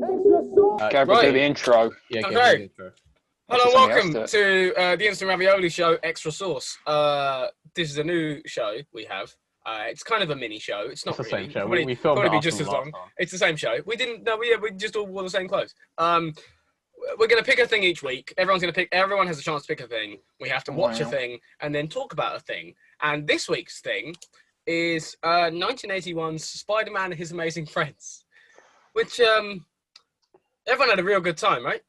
Gabriel, Right. do the intro. Yeah, Okay. give me the intro. Hello, Just somebody welcome else to the Instant Ravioli Show Extra Sauce. This is a new show we have. It's kind of a mini show. It's not It's the really. same show. Probably, We filmed probably it be after just the as last long. one. It's the same show. We didn't. No, we just all wore the same clothes. We're gonna pick a thing each week. Everyone's gonna pick. Everyone has a chance to pick a thing. We have to watch a Wow. thing and then talk about a thing. And this week's thing is 1981's Spider-Man and His Amazing Friends, which everyone had a real good time, right?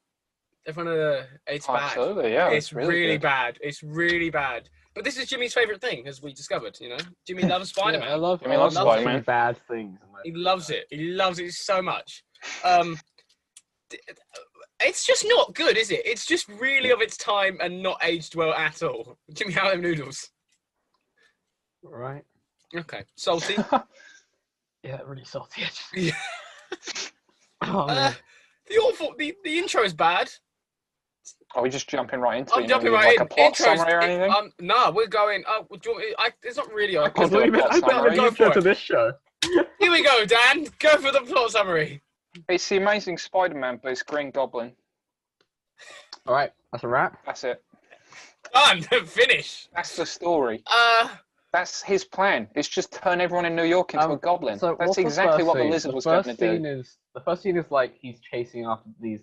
Everyone had a. It's bad. Absolutely, yeah. It's really good. bad. It's really bad. But this is Jimmy's favorite thing, as we discovered. You know, Jimmy loves Spider-Man. Yeah, I love Spider-Man. bad things. He loves it. He loves it so much. It's just not good, is it? It's just really of its time and not aged well at all. Jimmy, how are them noodles? Right. Okay, salty. Yeah, really salty. Yeah. Oh, man. The intro is bad. Are we just jumping right into it? I'm You jumping know, right like in. a plot Intro's, summary or anything? no, we're going. Do you want me, it's not really. I can do a plot I thought summary. the Go intro for to it. this show. Here we go, Dan. Go for the plot summary. It's the Amazing Spider-Man, but it's Green Goblin. All right, that's a wrap. That's it. Done. Finish. That's the story. Uh, That's his plan. It's just turn everyone in New York into a goblin. So That's what's the exactly first what the scene? lizard was going to do. The first scene is like he's chasing after these.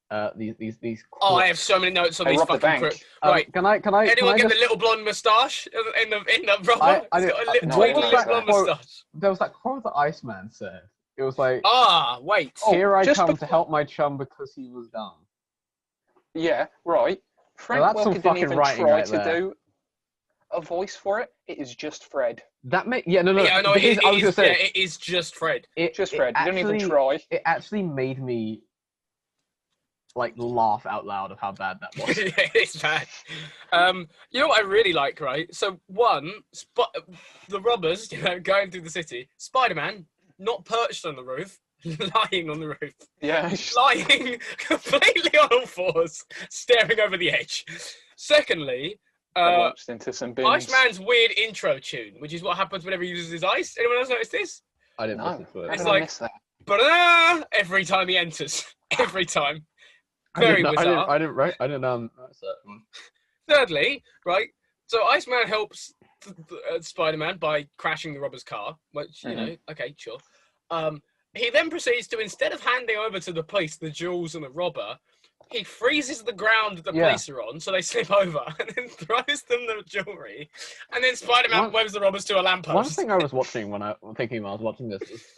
Oh, I have so many notes on They these robbed the fucking bank. Right. Can I? Anyone get just, the little blonde moustache in the rubber? I He's got a little no twinkly idea. little blonde Quote- moustache. There was that quote that Iceman said. It was like, Ah, wait. Oh, "Here I just come to before- help my chum because he was dumb." Yeah, right. Frank that's some Welker didn't fucking even writing try right to there. do a voice for it. It is just Fred. No. Yeah, no, I was gonna say, it is just Fred. Just Fred. He didn't even try. It actually made me like laugh out loud of how bad that was. It's bad. You know what I really like, right? So the robbers, going through the city. Spider-Man, not perched on the roof, lying on the roof. Yeah. Lying completely on all fours, staring over the edge. Secondly, Launched into some bins. Iceman's weird intro tune, which is what happens whenever he uses his ice. Anyone else notice this? I didn't No. listen to it. How It's did I like- miss that? Ba-da! Every time he enters. Every time. Very bizarre. I didn't write that one. Thirdly, right, so Iceman helps Spider-Man by crashing the robber's car, which, you know, okay, sure. He then proceeds to, instead of handing over to the police the jewels and the robber, he freezes the ground that the police are on, so they slip over, and then throws them the jewelry, and then Spider-Man waves the robbers to a lamppost. One thing I was watching when I was watching this is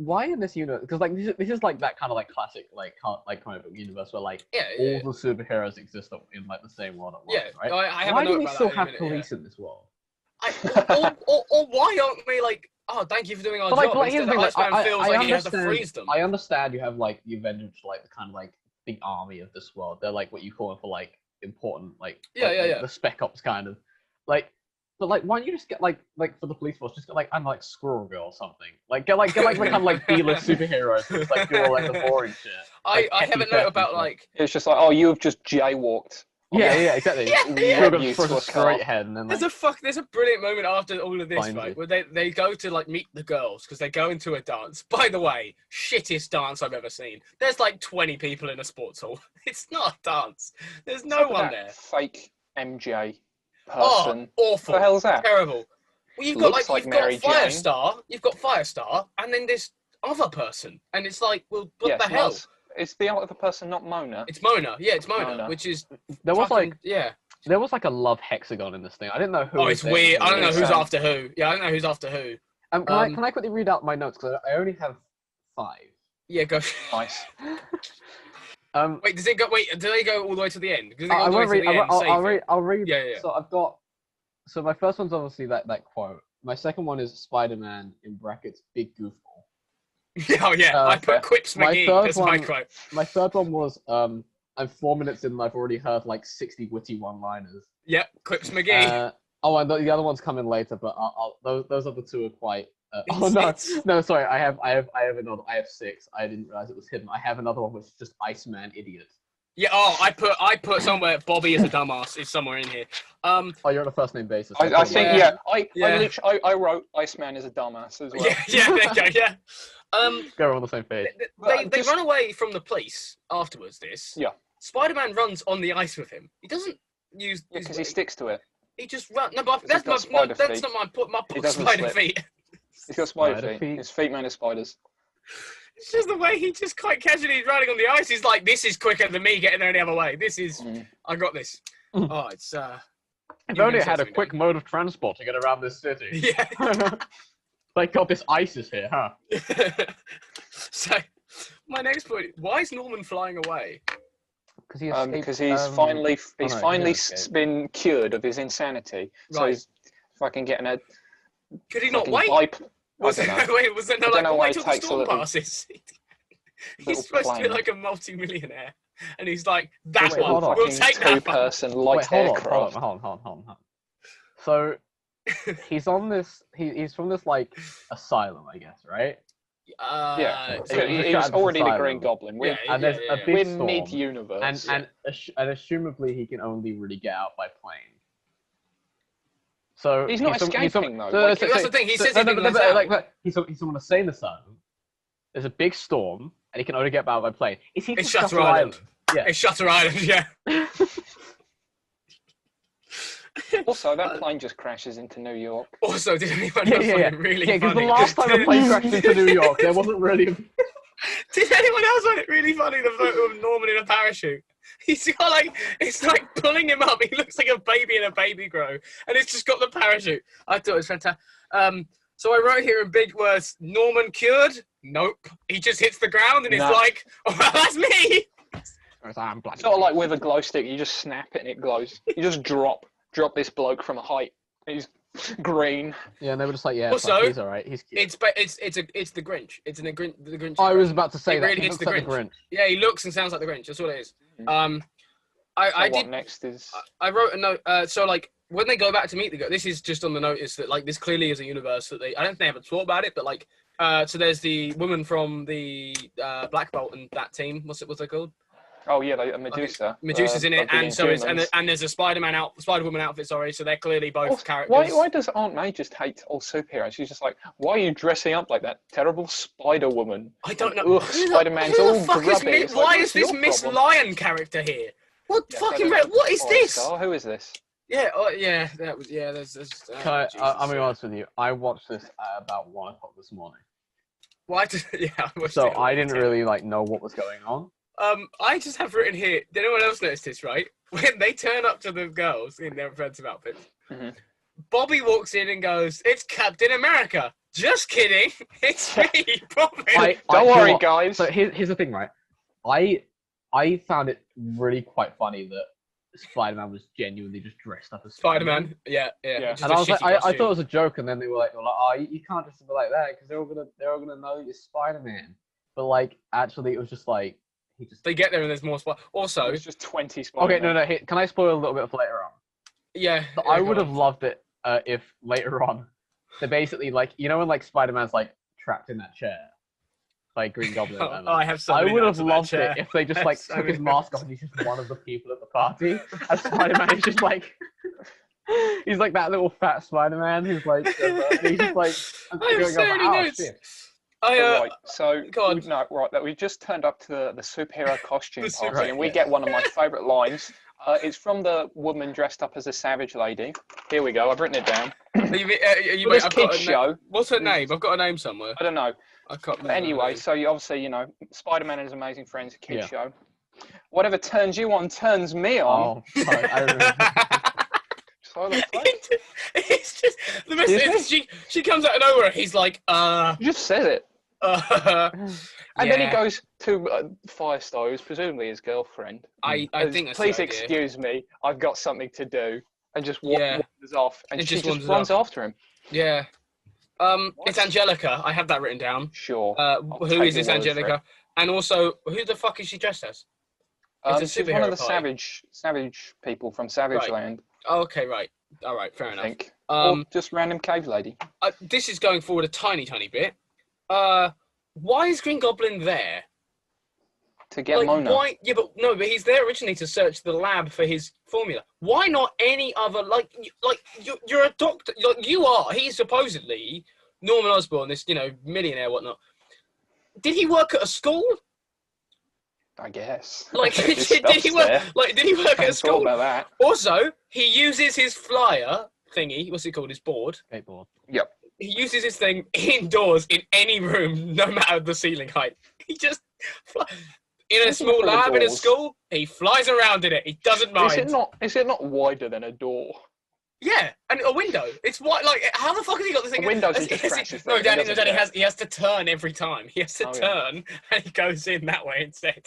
why in this universe? Because like this is like that kind of like classic like comic book universe where like all the superheroes exist in like the same world at once, right? I have Why a do note we about still that in a have minute, police in this world? or why aren't we like, oh, thank you for doing our But job? like here's Instead, the thing, Iceman feels like he has to understand- freeze them. I understand you have like the Avengers, like the kind of like the army of this world. They're like what you call it for like important like the spec ops kind of like. But like, why don't you just get like for the police force, just get like Squirrel Girl or something. Like get the kind of like B-list superheroes who just like do all like the boring shit. I Like, have a petty note theft about and like. It's just like, oh, you have just jaywalked. Yeah, exactly. Yeah. You're for a straight head and then like, There's a brilliant moment after all of this, Finds right? you. Where they go to like meet the girls because they go into a dance. By the way, shittest dance I've ever seen. There's like 20 people in a sports hall. It's not a dance. There's no Look at one that there. Fake MJ Oh, person. awful. What the hell's that? Terrible. Well, you've got Looks like you've got Mary Firestar, you've got Firestar, and then this other person, and it's like, well, what the hell? It's the other person, not Mona. It's Mona. Yeah, it's Mona, Mona. which is there was fucking- like yeah. there was like a love hexagon in this thing. I didn't know who. Oh, was it's there. weird. I don't know who's Same. after who. Yeah, I don't know who's after who. Can I quickly read out my notes because I only have 5. Yeah, go. Nice. Wait, does it go? Wait, do they go all the way to the end? Because they go I all the way won't to read. the end. I'll read. Yeah. So I've got. So my first one's obviously that quote. My second one is Spider-Man in brackets big goofball. Oh yeah, I put Quips my McGee. third That's my one- quote. My third one was I'm 4 minutes in and I've already heard like 60 witty one-liners. Yep, Quips McGee. And the other one's coming later, but those other two are quite. It's- No, sorry. I have another. I have 6. I didn't realize it was hidden. I have another one which is just Iceman idiot. Yeah. Oh, I put somewhere Bobby is a dumbass. Is somewhere in here. Oh, you're on a first name basis. I think Yeah. I wrote Iceman is a dumbass as well. Yeah. There you go. Yeah. Go on the same page. They run away from the police afterwards. Yeah. Spider-Man runs on the ice with him. He doesn't use. Because he sticks to it. He just runs. No, but That's not my point. My spider feet. He's got spider feet. His feet made of spiders. It's just the way he just quite casually is riding on the ice. He's like, this is quicker than me getting there any other way. This is, I got this. Oh, it's, If only it had a quick mode of transport to get around this city. Yeah. Like, God, this ice is here, huh? So, my next point, why is Norman flying away? Because he's finally been cured of his insanity. So he's fucking getting a... Could he not wait? Was it no like, wait till the storm passes? He's supposed to be like a multi-millionaire. And he's like, that one, we'll take that one. Two-person light aircraft. Hold on. So, he's on this, he's from this, like, asylum, I guess, right? Yeah. So he was already the Green Goblin. And there's a big storm. We're mid-universe. And assumably he can only really get out by plane. So he's not escaping though. That's the thing. He says he's on a sane asylum. There's a big storm, and he can only get out by plane. Is he from Shutter Island? Yeah. It's Shutter Island. Yeah. Also, that plane just crashes into New York. Also, did anyone else find it really funny? Yeah, because the last time the plane crashed into New York, there wasn't really. Did anyone else find it really funny? The photo of Norman in a parachute. He's got like, it's like pulling him up. He looks like a baby in a baby grow, and it's just got the parachute. I thought it was fantastic. So I wrote here in big words, Norman cured? Nope. He just hits the ground and it's like, oh, that's me. Sort of like with a glow stick, you just snap it and it glows. You just drop this bloke from a height. He's green. Yeah, and they were just like, yeah, also, he's alright. He's cute. It's the Grinch. It's the Grinch. I was about to say it that. Really, he it's looks the like Grinch. Yeah, he looks and sounds like the Grinch. That's what it is. Next is? I wrote a note. So like when they go back to meet the girl, this is just on the notice that like this clearly is a universe that I don't think they ever thought about it, but like so there's the woman from the Black Bolt and that team. What's they called? Oh yeah, Medusa. Medusa's in it, and so is and there's a Spider-Woman outfit. Sorry, so they're clearly both characters. Why does Aunt May just hate all superheroes? She's just like, why are you dressing up like that terrible Spider-Woman? I don't know. Ugh, Spider-Man's all grubby. Why is this Miss Lion character here? What fucking? What is this? Who is this? Yeah, that was There's I'll be honest with you. I watched this at about 1 o'clock this morning. Why? So I didn't really like know what was going on. I just have written here. Did anyone else notice this? Right, when they turn up to the girls in their offensive outfits, Bobby walks in and goes, "It's Captain America." Just kidding. It's me, Bobby. Don't worry, guys. So here's the thing, right? I found it really quite funny that Spider-Man was genuinely just dressed up as Spider-Man. Yeah. And I was like, I thought it was a joke, and then they were like, "Oh, you can't just be like that because they're all gonna know you're Spider-Man." But like, actually, it was just like they get there and there's more Spider. Also, it's just 20 Spider-Man. Okay, no. Here, can I spoil a little bit of later on? Yeah. So I would have loved it if later on, they basically like when like Spider-Man's like trapped in that chair. Like Green Goblin. I would have loved it if they just like took his mask off and he's just one of the people at the party. And Spider-Man is just like, he's like that little fat Spider-Man who's like, he's just like, Right, so we just turned up to the superhero costume party, and we get one of my favourite lines. It's from the woman dressed up as a savage lady. Here we go. I've written it down. This kids show. What's her name? I've got a name somewhere. I don't know. I can't. But anyway, so you obviously Spider-Man and his amazing friends, a kids show. Whatever turns you on turns me on. Oh, sorry, I remember. It's just the best is she comes out of nowhere. He's like, He just says it. And then he goes to Firestar, who's presumably his girlfriend. I think that's please excuse me, I've got something to do, and just wanders off, and she just runs after him. Yeah. It's Angelica. I have that written down. Sure. Who is this Angelica? And also, who the fuck is she dressed as? She's one of the savage people from Savage Land. Oh, okay, right. All right, fair enough. Think. Or just random cave lady. This is going forward a tiny bit. Why is Green Goblin there? To get Mona. Why? Yeah, but he's there originally to search the lab for his formula. Why not any other? You're a doctor. He's supposedly Norman Osborn, this millionaire, whatnot. did he work at a school? I guess. Like, did he work? Like, did he work at a school? About that. Also, he uses his flyer thingy. What's it called? His board. Skateboard. Yep. He uses his thing indoors in any room, no matter the ceiling height. He just in a small lab in a school. He flies around in it. He doesn't mind. Is it not wider than a door? Yeah, and a window. It's what, like, how the fuck has he got this thing? Windows are just crashes. No, Danny, he has to turn every time. He has to turn, and he goes in that way instead.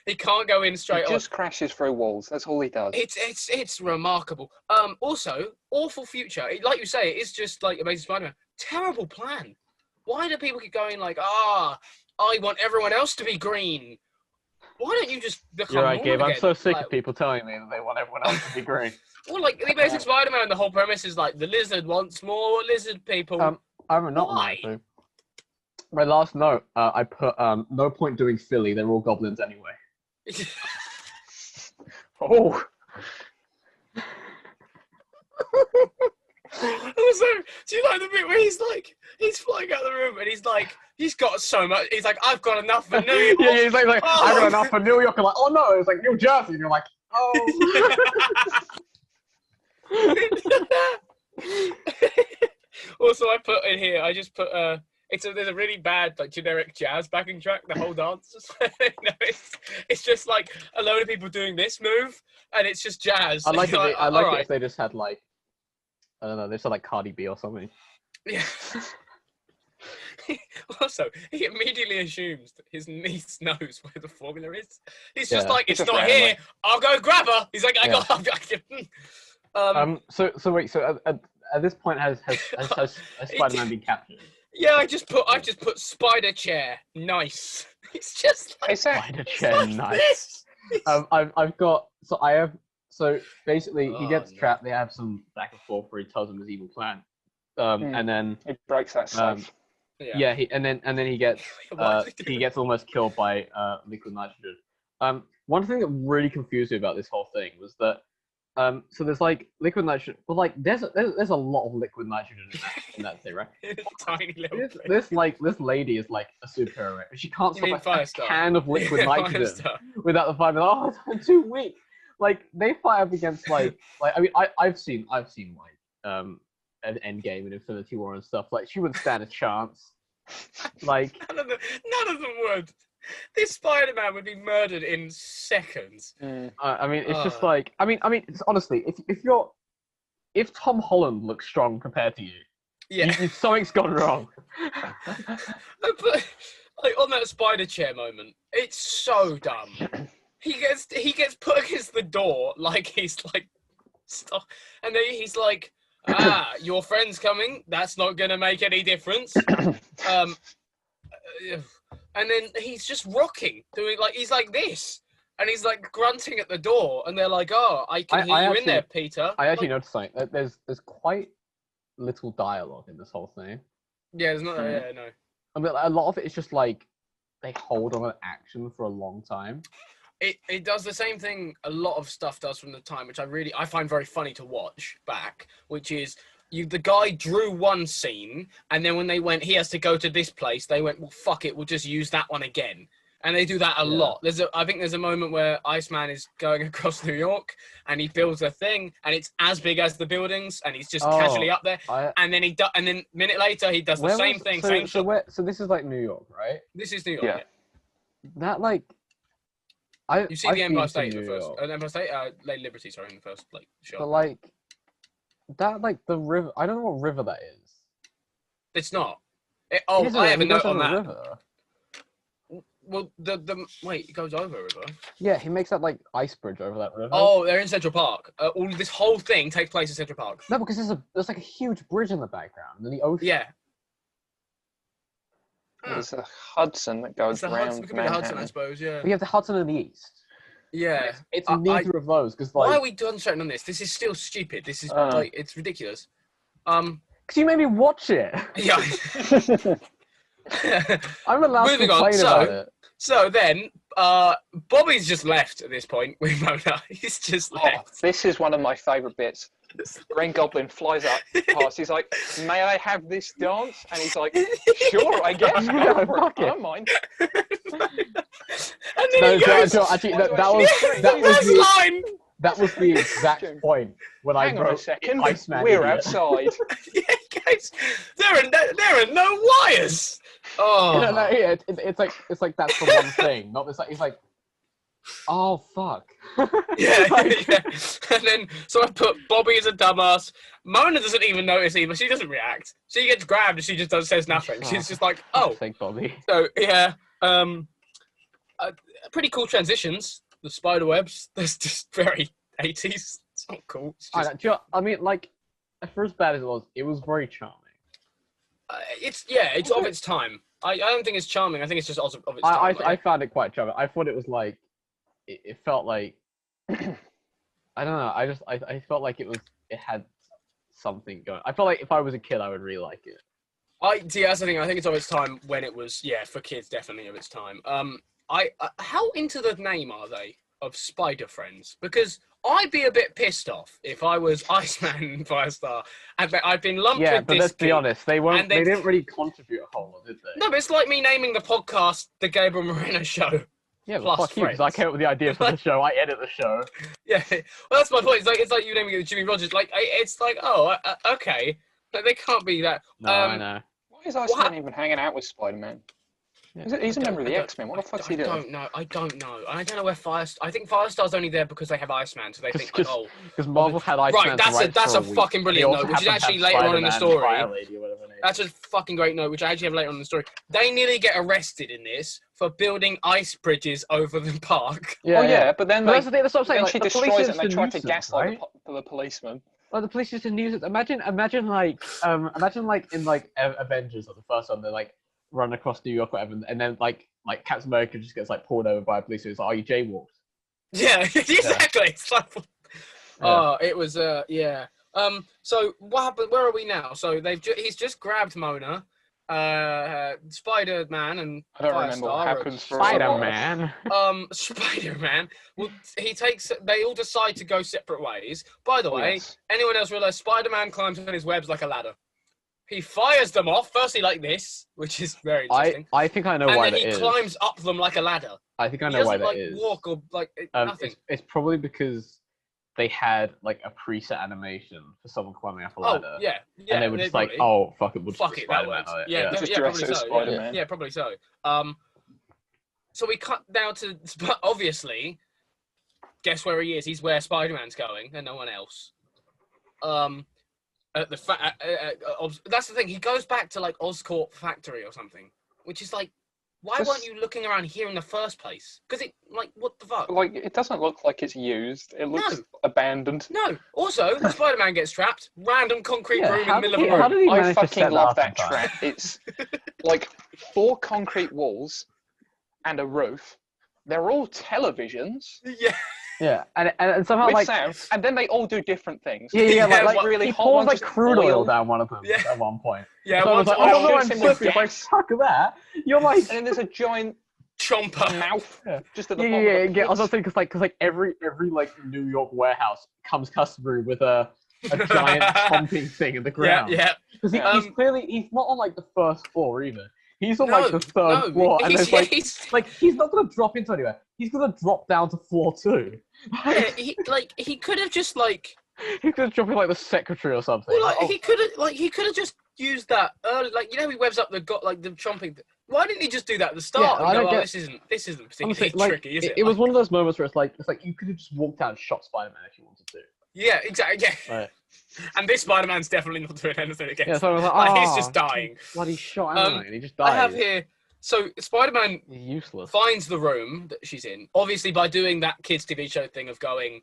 He can't go in straight on. He just crashes through walls. That's all he does. It's remarkable. Also, awful future. Like you say, it is just like Amazing Spider-Man. Terrible plan. Why do people keep going like, I want everyone else to be green? Why don't you just become You're right, Gabe. again? I'm so sick of people telling me that they want everyone else to be green. Well, like, the Amazing Spider-Man, the whole premise is like, the lizard wants more lizard people. I'm not Why? My last note, I put, no point doing Philly, they're all goblins anyway. Oh. Also, do you like the bit where he's flying out of the room and he's got so much, he's like, I've got enough for New York. Yeah, he's like I've got enough for New York. I'm like, oh no, it's like New Jersey. And you're like, oh. Also, I put in here, I just put, there's a really bad, like, generic jazz backing track, the whole dance. It's just like a load of people doing this move, and it's just jazz. I like it if they just had, like, I don't know, they said like Cardi B or something. Yeah. Also, he immediately assumes that his niece knows where the formula is. He's just like, it's not here. I'll go grab her. He's like, So wait. So at this point, has Spider-Man been captured? Yeah, I've just put spider chair. Nice. It's just like spider chair. Nice. So basically, he gets trapped. They have some back and forth where he tells him his evil plan, and then he breaks that safe. Yeah, and then he gets almost killed by liquid nitrogen. One thing that really confused me about this whole thing was that so there's like liquid nitrogen, but like there's a lot of liquid nitrogen in that thing, right? Tiny little this lady is like a superhero, right? She can't stop a can of liquid nitrogen without the fire. Oh, I'm too weak. Like they fight up against like I mean I've seen like an Endgame and Infinity War and stuff. Like she wouldn't stand a chance. Like none of them would. This Spider-Man would be murdered in seconds. I mean, it's just like I mean, it's honestly, if Tom Holland looks strong compared to you, something's gone wrong. But like on that spider chair moment, it's so dumb. He gets put against the door like he's like stuff, and then he's like, your friend's coming. That's not gonna make any difference. And then he's just rocking, doing like he's like this, and he's like grunting at the door, and they're like, "Oh, I can hear you in there, Peter." I actually noticed something. There's quite little dialogue in this whole thing. Yeah, there's not. Yeah, no. I mean, a lot of it is just like they hold on an action for a long time. It does the same thing a lot of stuff does from the time, which I find very funny to watch back, which is the guy drew one scene, and then when they went, he has to go to this place, they went, well, fuck it, we'll just use that one again. And they do that a lot. I think there's a moment where Iceman is going across New York, and he builds a thing, and it's as big as the buildings, and he's just casually up there. And then and then a minute later, he does the same thing. So this is like New York, right? This is New York. Yeah. That like. You see the Empire State in the first, Empire State, Lady Liberty, sorry, in the first shot. But like that, like the river. I don't know what river that is. It's not. I have a note on that. River. Well, wait, it goes over a river. Yeah, he makes that like ice bridge over that river. Oh, they're in Central Park. This whole thing takes place in Central Park. No, because there's like a huge bridge in the background, and then the ocean. Yeah. There's a Hudson that goes around. It could be the Hudson, I suppose. Yeah. We have the Hudson in the east. Yeah. It's neither of those because like. Why are we concentrating on this? This is still stupid. This is like it's ridiculous. Because you made me watch it. Yeah. I'm allowed to complain about it. So then, Bobby's just left at this point with Mona. He's just left. This is one of my favourite bits. Green Goblin flies up past. He's like, "May I have this dance?" And he's like, "Sure, I guess. Go for it. I don't mind." And then he goes, actually, that was the exact point when I Hang on a wrote second. Iceman We're idiot. outside. yeah, guys, there are no wires. Oh, Yeah, it's like that's the one thing. Not this. It's like, oh fuck. yeah. And then so I put Bobby as a dumbass. Mona doesn't even notice either. She doesn't react. She gets grabbed and she just says nothing. She's just like, oh. Thank Bobby. So yeah, pretty cool transitions. The spider webs. That's just very 80s. It's not cool. It's just... I mean, like, for as bad as it was very charming. It's of its time. I don't think it's charming. I think it's just of its time. I found it quite charming. I thought it was like, it felt like, I don't know. I felt like it had something going. I felt like if I was a kid, I would really like it. That's the thing. I think it's of its time when it was, for kids, definitely of its time. How into the name are they of Spider Friends? Because I'd be a bit pissed off if I was Iceman and Firestar. I've been lumped with this. Yeah, but let's be honest, they didn't really contribute a whole lot, did they? No, but it's like me naming the podcast The Gabriel Moreno Show. Yeah, but fuck you, because I came up with the idea for the show. I edit the show. Yeah, well, that's my point. It's like you naming it Jimmy Rogers. Like, it's like, okay, but they can't be that. No, I know. Why is Iceman even hanging out with Spider-Man? He's a member of the X-Men. What the fuck's he doing? I don't know. I don't know where I think Firestar's only there because they have Iceman, so they think like, because Marvel had Iceman. Right, that's a fucking brilliant note, which is actually later on in the story. That's a fucking great note, which I actually have later on in the story. They nearly get arrested in this for building ice bridges over the park. Yeah, but then that's what I'm saying. She destroys it and they try to gaslight the policeman. Well, the police just use it. Imagine like in like Avengers, or the first one, they're like run across New York, or whatever, and then like Captain America just gets like pulled over by a police who's like, "Oh, you jaywalked." Yeah, exactly. It's like, it was so what happened? Where are we now? So he's just grabbed Mona, Spider-Man, and I don't remember what happens for Spider-Man. Spider-Man. Well, they all decide to go separate ways. By the way, anyone else realize Spider-Man climbs on his webs like a ladder? He fires them off, firstly like this, which is very interesting. I think I know why that is. And then he climbs up them like a ladder. I think I know why that is. He doesn't walk or nothing. It's probably because they had like a preset animation for someone climbing up a ladder. Yeah. And they were just like, oh, fuck it, we'll just put Spider-Man on it. Yeah, probably so. Spider-Man. Yeah, probably so. So we cut down to, obviously, guess where he is? He's where Spider-Man's going and no one else. That's the thing. He goes back to like Oscorp Factory or something, which is like, why weren't you looking around here in the first place? Because what the fuck? Like, it doesn't look like it's used. It looks abandoned. No. Also, Spider-Man gets trapped. Random concrete room in the middle of a room. I fucking love that trap. It's like 4 concrete walls and a roof. They're all televisions. Yeah. Yeah, and somehow with like sound, and then they all do different things. Yeah, like really he hot pours ones, like crude oil down one of them at one point. Yeah, so I was like, oh no, I'm flipping. Like, fuck that. You're like, and then there's a giant chomper mouth just at the bottom. Yeah. I was saying because like every like New York warehouse comes customary with a giant chomping thing in the ground. Yeah. Because he's not on like the first floor either. He's on like the third floor, and there's he's not gonna drop into anywhere. He's gonna drop down to floor 2. Yeah, he could have just like he could have dropped in like the secretary or something. Well, he could have just used that early, like he webs up the chomping. Why didn't he just do that at the start? And go, this isn't particularly tricky, is it? It was one of those moments where it's like you could have just walked out and shot Spider-Man if you wanted to. Yeah, exactly. Yeah. Right. And this Spider-Man's definitely not doing anything against. Yeah, so I was like, he's just dying. Bloody shot, and he just dies. I have here. So Spider-Man useless finds the room that she's in, obviously by doing that kids' TV show thing of going,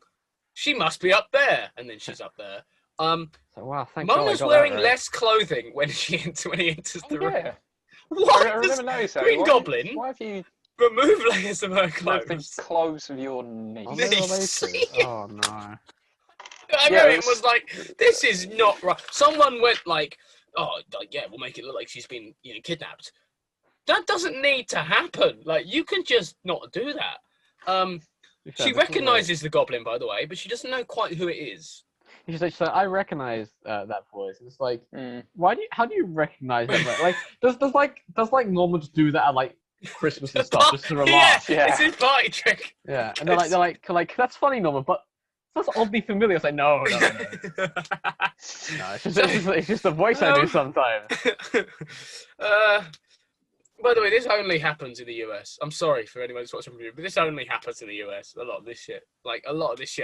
she must be up there, and then she's up there. Wow, thank Mona's God wearing less clothing when he enters the room. Yeah. What? I remember noticing. Green Goblin. Why have you remove layers of her clothes? The clothes of your niece. Oh no. It was like, this is not right. Someone went like, we'll make it look like she's been, kidnapped. That doesn't need to happen. Like, you can just not do that. She recognizes the Goblin, by the way, but she doesn't know quite who it is. She's like, so I recognize that voice. It's like, Mm. how do you recognize that? Like, does Norman just do that at like Christmas and stuff just to relax? Yeah, it's his party trick. Yeah, and they're like, that's funny, Norman, but that's oddly familiar. It's like, no. No, it's just the voice I do sometimes. By the way, this only happens in the US. I'm sorry for anyone who's watching the review, but this only happens in the US. A lot of this shit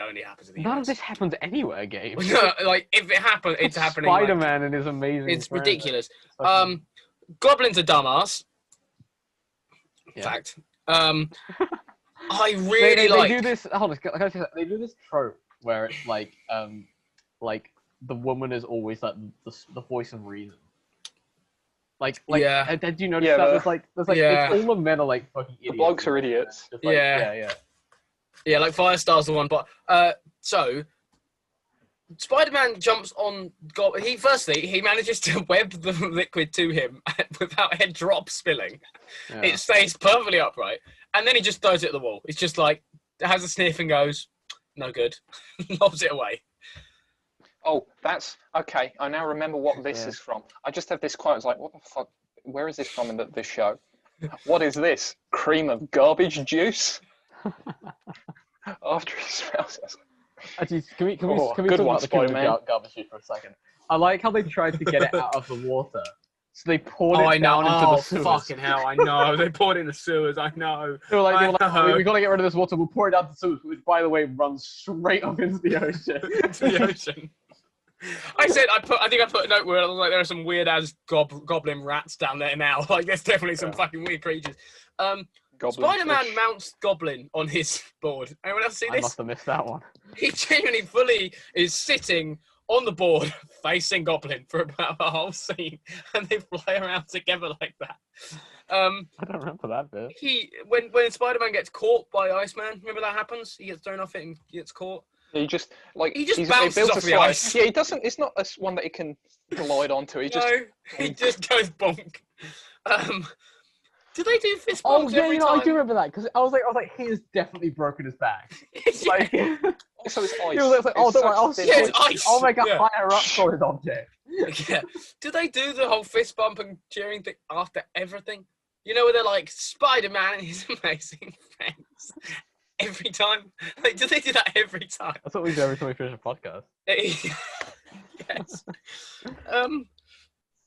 only happens in the US. None of this happens anywhere, Gabe. Like, if it happens, it's happening. Spider-Man and his amazing. It's ridiculous. Goblin's a dumbass. Yeah. Fact. I really they do this. Hold on, they do this trope where it's like the woman is always like the voice of reason. Like, yeah. Did you notice that? There's like, yeah. it's all the men are like fucking idiots. The blokes are idiots. Like, Yeah, like Firestar's the one, but so Spider-Man jumps on he manages to web the liquid to him without a drop spilling. Yeah. It stays perfectly upright, and then he just throws it at the wall. It's just like, has a sniff and goes, no good, lobs it away. Oh, that's okay. I now remember what this is from. I just have this quote. It's like, what the fuck? Where is this from in this show? What is this? Cream of garbage juice? After he smells it. Actually, can we talk about the cream of garbage juice for a second? I like how they tried to get it out of the water. So they poured it down into the sewers. Fucking hell, I know. They poured it in the sewers, I know. They were like, we gotta get rid of this water, we'll pour it down the sewers, which, by the way, runs straight up into the ocean. Into the ocean. I think I put a note where I was like, there are some weird ass goblin rats down there now. Like, there's definitely some fucking weird creatures. Spider-Man mounts Goblin on his board. Anyone else see this? I must have missed that one. He genuinely fully is sitting on the board facing Goblin for about a whole scene, and they fly around together like that. I don't remember that bit. When Spider-Man gets caught by Iceman, remember that happens? He gets thrown off it and gets caught. He just bounces off the ice. Yeah, he doesn't. It's not one that he can glide onto. He just goes bonk. Did they do fist bumps every time? I do remember that because I was like, he has definitely broken his back. Like, also, it's ice. It's like, it's ice. I'll make a higher up solid object. Yeah. Do they do the whole fist bump and cheering thing after everything? You know, where they're like, Spider-Man and his amazing friends. Every time? Like, do they do that every time? That's what we do every time we finish a podcast. Yes.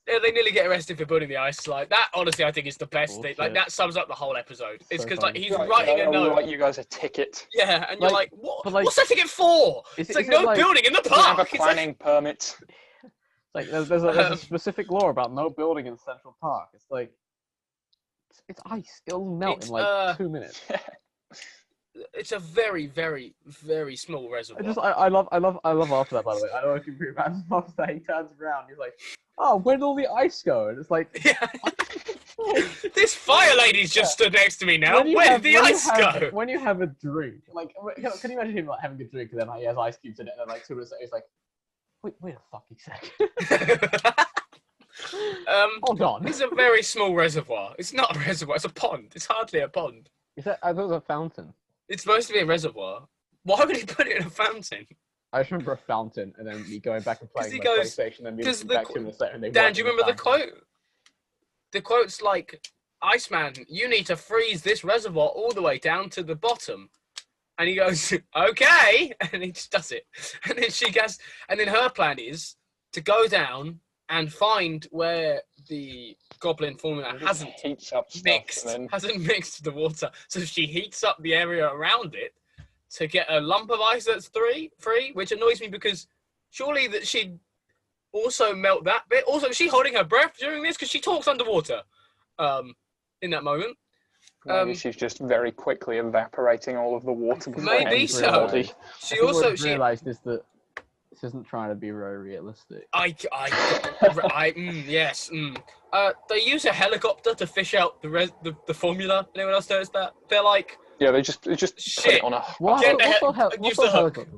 Yeah, they nearly get arrested for building the ice slide. That, honestly, I think is the best thing. Like, that sums up the whole episode. It's because, like, he's writing a note. Write you guys a ticket. Yeah, and you're like, what? What's that ticket for? It's like, no building in the park. You have a planning permit. Like, there's a specific law about no building in Central Park. It's like, it's ice. It'll melt in like 2 minutes. It's a very, very, very small reservoir. I love after that, by the way. I don't know if you remember after that, he turns around, he's like, oh, where did all the ice go? And it's like, yeah. This fire lady's just stood next to me now. Where did the ice go? When you have a drink, like, can you imagine him like having a drink and then like, he has ice cubes in it, and then like 2 minutes later, he's like, wait a fucking second. Hold on. It's a very small reservoir. It's not a reservoir. It's a pond. It's hardly a pond. I thought it was a fountain. It's supposed to be a reservoir. Why would he put it in a fountain? I just remember a fountain, and then me going back and playing my PlayStation, and me looking back 2 minutes later, and they Dan, do you remember the quote? The quote's like, Iceman, you need to freeze this reservoir all the way down to the bottom. And he goes, okay, and he just does it. And then she goes, and then her plan is to go down and find where the goblin formula hasn't mixed the water. So she heats up the area around it to get a lump of ice that's free, which annoys me because surely that she'd also melt that bit. Also, is she holding her breath during this? Because she talks underwater in that moment. Maybe she's just very quickly evaporating all of the water. Maybe so. She also realised is that this isn't trying to be very realistic. Yes. They use a helicopter to fish out the formula. Anyone else notice that? They're like, yeah, they just put it on a. What's the helicopter?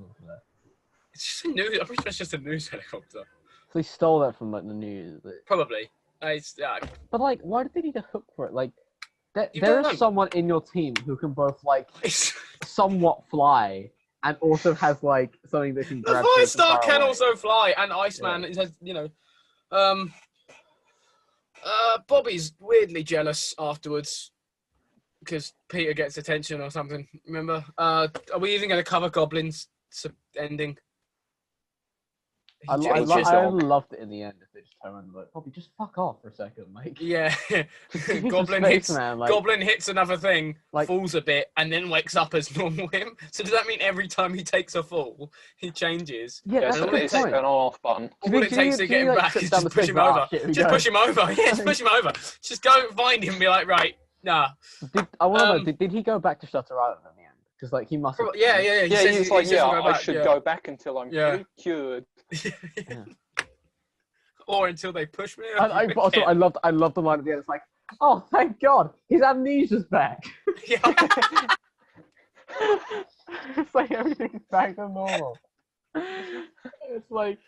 It's just a news. I'm pretty sure it's just a news helicopter. So they stole that from like the news. Probably. But like, why did they need a hook for it? Like, there is someone in your team who can both like somewhat fly and also has like something that can The grab. Fire Star can also fly, and Iceman has, Bobby's weirdly jealous afterwards because Peter gets attention or something. Remember? Are we even going to cover Goblin's ending? I loved it in the end if they just turned around and like, Bobby, just fuck off for a second, like. Yeah, Goblin hits another thing, like, falls a bit, and then wakes up as normal him. So does that mean every time he takes a fall, he changes? Yeah, that's it's an on-off button. All it takes to get him back is just push him over. Just push him over. Yeah, just push him over. Just go find him and be like, right, nah. I want to know, did he go back to Shutter Island in the end? Because like he must have. Yeah. He's like, I should go back until I'm fully cured. Yeah. Or until they push me. I love the line at the end. It's like, oh, thank God, his amnesia's back. Yeah. It's like everything's back to normal. It's like,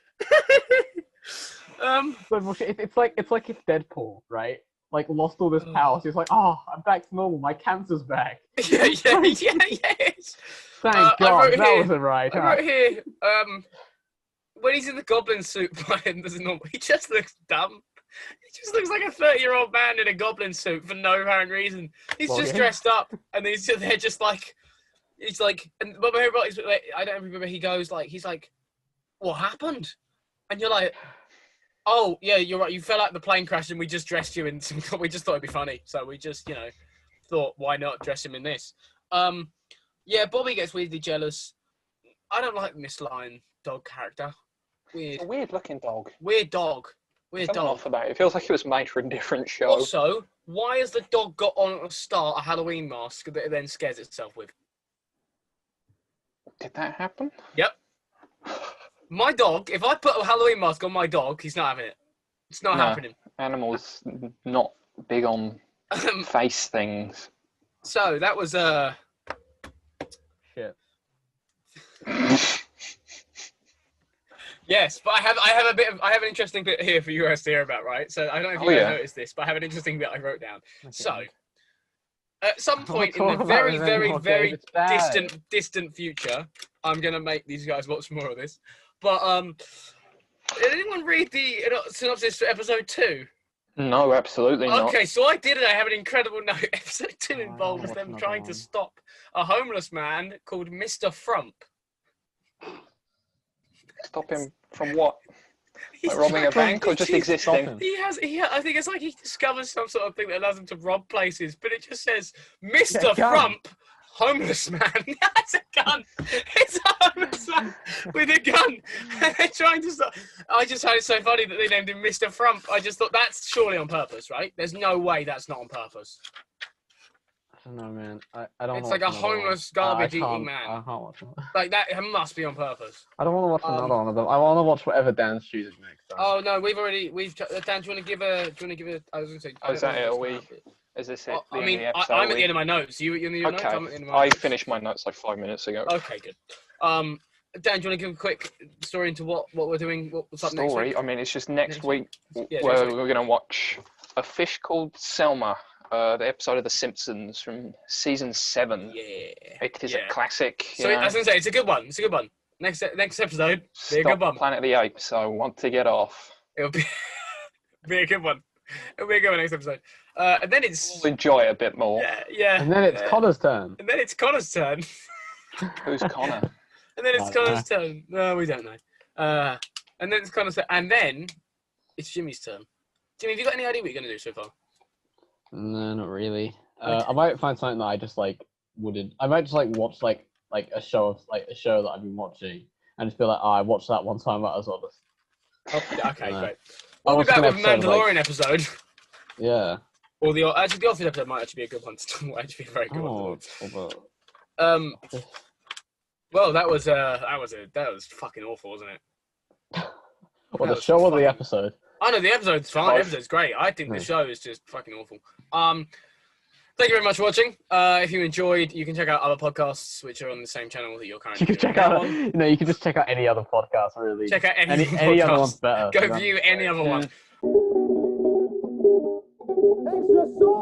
it's like if Deadpool, right? Like lost all this power, so he's like, oh, I'm back to normal. My cancer's back. Yes. Thank God, wasn't right. I wrote here, when he's in the goblin suit playing as normal, he just looks dumb. He just looks like a 30-year-old man in a goblin suit for no apparent reason. He's dressed up, and they're just like, he's like, and but I don't remember. He goes like, he's like, what happened? And you're like, oh yeah, you're right. You fell out of the plane crash, and we just dressed you in some. We just thought it'd be funny, so we just thought, why not dress him in this? Yeah, Bobby gets weirdly jealous. I don't like Miss Lion dog character. Weird. It's a weird-looking dog. Weird dog. Off about it. It feels like it was made for a different show. Also, why has the dog got on at the start a Halloween mask that it then scares itself with? Did that happen? Yep. My dog, if I put a Halloween mask on my dog, he's not having it. It's not happening. Animals not big on face things. So that was shit. Yes, but I have an interesting bit here for you guys to hear about, right? So I don't know if you guys noticed this, but I have an interesting bit I wrote down. Okay. So at some point in the very, very, very distant future, I'm gonna make these guys watch more of this. But did anyone read the synopsis for episode 2? No, absolutely not. Okay, so I did it. I have an incredible note. Episode 2 involves them trying to stop a homeless man called Mr. Frump. Stop him from what? Like robbing a bank or just existing? I think it's like he discovers some sort of thing that allows him to rob places, but it just says Mr. Frump, homeless man. That's a gun. It's a homeless man with a gun. And they're trying to stop. I just found it so funny that they named him Mr. Frump. I just thought that's surely on purpose, right? There's no way that's not on purpose. I don't know, man. I don't. It's like a homeless, garbage-eating man. I can't watch it. Like that, it must be on purpose. I don't want to watch another one of them. I want to watch whatever Dan's choosing next time. Oh no, Dan, do you want to give a? I was going to say. Oh, is that it? Are we? Is this it? I mean, I'm at the end of my notes. You at the end of your notes? I'm at the end of my I notes. finished my notes like 5 minutes ago. Okay, good. Dan, do you want to give a quick story into what we're doing? What's up next week? I mean, it's just next week where we're going to watch A Fish Called Selma. The episode of The Simpsons from season 7. Yeah. It is a classic. So I was going to say, it's a good one. It's a good one. Next episode, be a good one. Planet of the Apes, I want to get off. It'll be a good one. It'll be a good one next episode. And then we'll enjoy it a bit more. Yeah. And then it's Connor's turn. Who's Connor? And then it's Connor's turn. No, we don't know. And then it's Connor's turn. And then it's Jimmy's turn. Jimmy, have you got any idea what you're going to do so far? No, not really. Okay. I might find something that I just wouldn't. I might just watch a show that I've been watching and just be like, I watched that one time. Might as well just. Okay, great. We'll be back with a Mandalorian episode. Yeah. Or the Office episode might actually be a good one. Might actually be a very good one. Well, that was fucking awful, wasn't it? Well, the show or the episode? Oh no, the episode's fine. The episode's great. I think the show is just fucking awful. Thank you very much for watching. If you enjoyed, you can check out other podcasts which are on the same channel that you're currently. You can check out. You can just check out any other podcast. Really. Check out any other one's better. Go view any other one.